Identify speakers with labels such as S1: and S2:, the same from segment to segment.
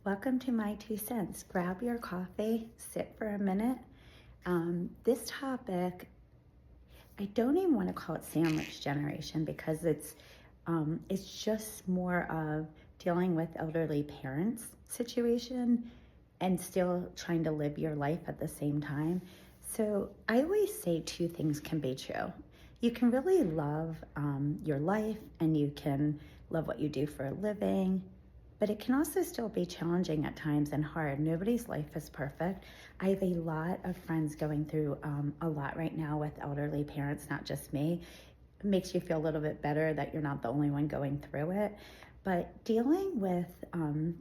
S1: Welcome to my 2 cents. Grab your coffee, sit for a minute. This topic, I don't even want to call it sandwich generation because it's just more of dealing with elderly parents situation and still trying to live your life at the same time. So I always say two things can be true. You can really love your life and you can love what you do for a living, but it can also still be challenging at times and hard. Nobody's life is perfect. I have a lot of friends going through a lot right now with elderly parents, not just me. It makes you feel a little bit better that you're not the only one going through it. But dealing with,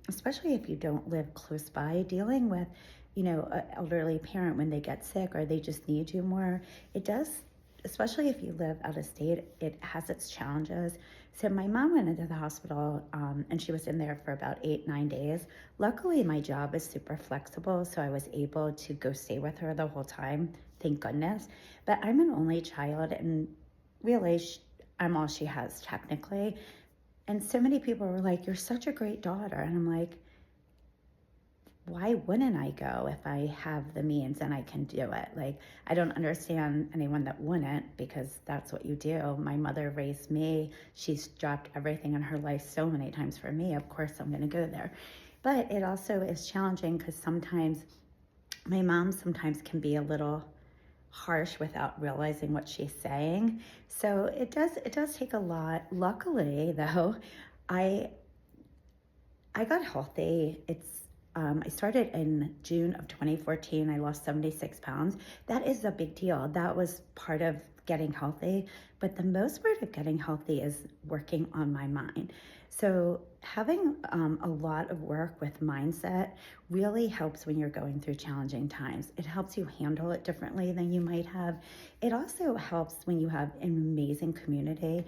S1: especially if you don't live close by, dealing with, an elderly parent when they get sick or they just need you more, it does, especially if you live out of state, it has its challenges. So my mom went into the hospital and she was in there for about 8, 9 days. Luckily, my job is super flexible, so I was able to go stay with her the whole time, thank goodness. But I'm an only child and really I'm all she has technically. And so many people were like, "You're such a great daughter." And I'm like, why wouldn't I go if I have the means and I can do it? Like, I don't understand anyone that wouldn't, because that's what you do. My mother raised me. She's dropped everything in her life so many times for me. Of course, I'm going to go there. But it also is challenging because sometimes my mom sometimes can be a little harsh without realizing what she's saying. So it does take a lot. Luckily, though, I got healthy. I started in June of 2014. I lost 76 pounds. That is a big deal. That was part of getting healthy. But the most part of getting healthy is working on my mind. So having a lot of work with mindset really helps when you're going through challenging times. It helps you handle it differently than you might have. It also helps when you have an amazing community.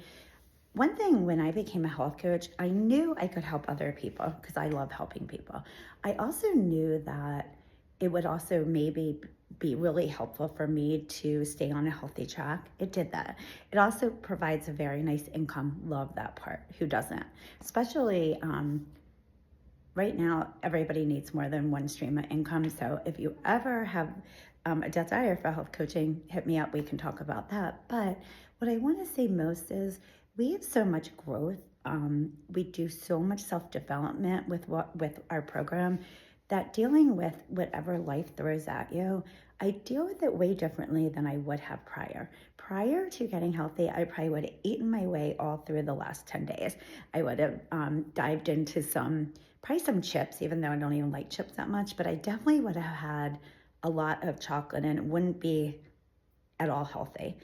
S1: One thing, when I became a health coach, I knew I could help other people because I love helping people. I also knew that it would also maybe be really helpful for me to stay on a healthy track. It did that. It also provides a very nice income. Love that part. Who doesn't? Especially right now, everybody needs more than one stream of income. So if you ever have a desire for health coaching, hit me up. We can talk about that. But what I want to say most is we have so much growth. We do so much self-development with our program that dealing with whatever life throws at you, I deal with it way differently than I would have prior. Prior to getting healthy, I probably would have eaten my way all through the last 10 days. I would have dived into probably some chips, even though I don't even like chips that much, but I definitely would have had a lot of chocolate and it wouldn't be at all healthy.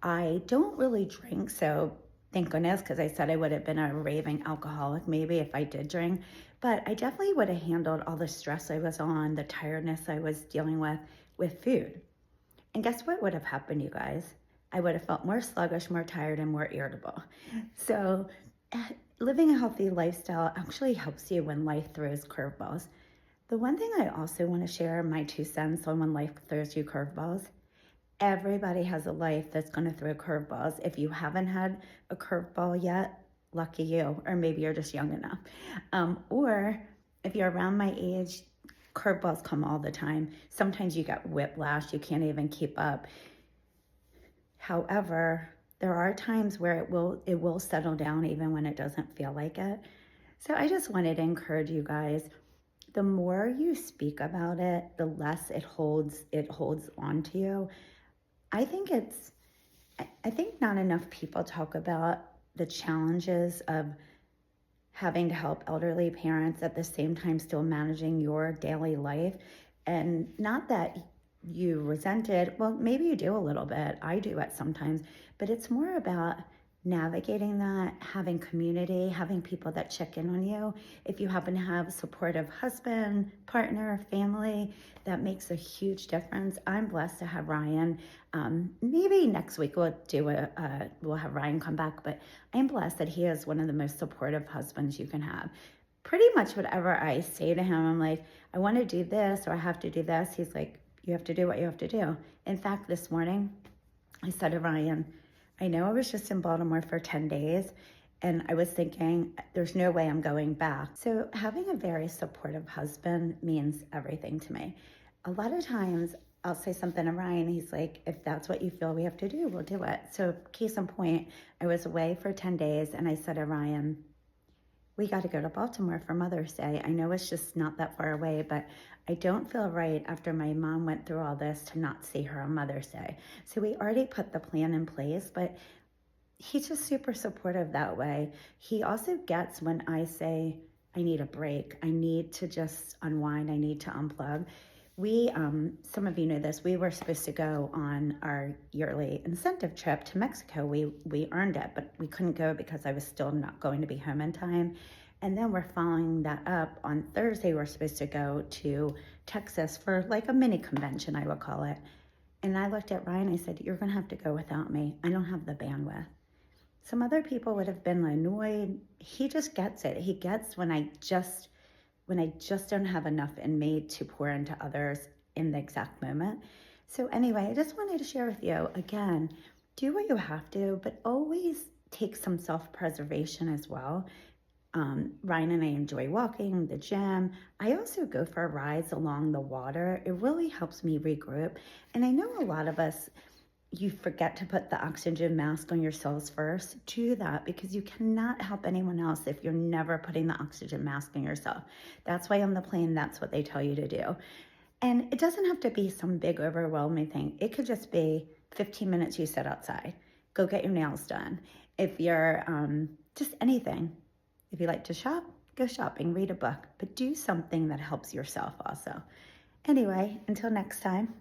S1: I don't really drink, so thank goodness, because I said I would have been a raving alcoholic maybe if I did drink, but I definitely would have handled all the stress I was on, the tiredness I was dealing with food. And guess what would have happened, you guys? I would have felt more sluggish, more tired, and more irritable. So living a healthy lifestyle actually helps you when life throws curveballs. The one thing I also want to share, my 2 cents on when life throws you curveballs. Everybody has a life that's going to throw curveballs. If you haven't had a curveball yet, lucky you, or maybe you're just young enough. Or if you're around my age, curveballs come all the time. Sometimes you get whiplash, you can't even keep up. However, there are times where it will settle down even when it doesn't feel like it. So I just wanted to encourage you guys, the more you speak about it, the less it holds on to you. I think not enough people talk about the challenges of having to help elderly parents at the same time still managing your daily life. And not that you resent it. Well, maybe you do a little bit. I do at sometimes, but it's more about navigating that, having community, having people that check in on you. If you happen to have a supportive husband, partner, family, that makes a huge difference. I'm blessed to have Ryan. Maybe next week we'll have Ryan come back, but I'm blessed that he is one of the most supportive husbands you can have. Pretty much whatever I say to him, I'm like, I want to do this or I have to do this. He's like, you have to do what you have to do. In fact, this morning I said to Ryan, I know I was just in Baltimore for 10 days And I was thinking, there's no way I'm going back. So having a very supportive husband means everything to me. A lot of times I'll say something to Ryan, he's like, if that's what you feel we have to do, we'll do it. So case in point, I was away for 10 days and I said to Ryan, we got to go to Baltimore for Mother's Day. I know it's just not that far away, but I don't feel right after my mom went through all this to not see her on Mother's Day. So we already put the plan in place, but he's just super supportive that way. He also gets when I say, I need a break. I need to just unwind. I need to unplug. We, some of you know this, we were supposed to go on our yearly incentive trip to Mexico. We earned it, but we couldn't go because I was still not going to be home in time. And then we're following that up on Thursday. We're supposed to go to Texas for like a mini convention, I would call it. And I looked at Ryan, I said, you're gonna have to go without me. I don't have the bandwidth. Some other people would have been annoyed. He just gets it. He gets when I just don't have enough in me to pour into others in the exact moment. So anyway, I just wanted to share with you, again, do what you have to, but always take some self-preservation as well. Ryan and I enjoy walking, the gym. I also go for rides along the water. It really helps me regroup. And I know a lot of us, you forget to put the oxygen mask on yourselves first. Do that because you cannot help anyone else if you're never putting the oxygen mask on yourself. That's why on the plane, that's what they tell you to do. And it doesn't have to be some big overwhelming thing. It could just be 15 minutes you sit outside. Go get your nails done. If you're just anything. If you like to shop, go shopping, read a book, but do something that helps yourself also. Anyway, until next time.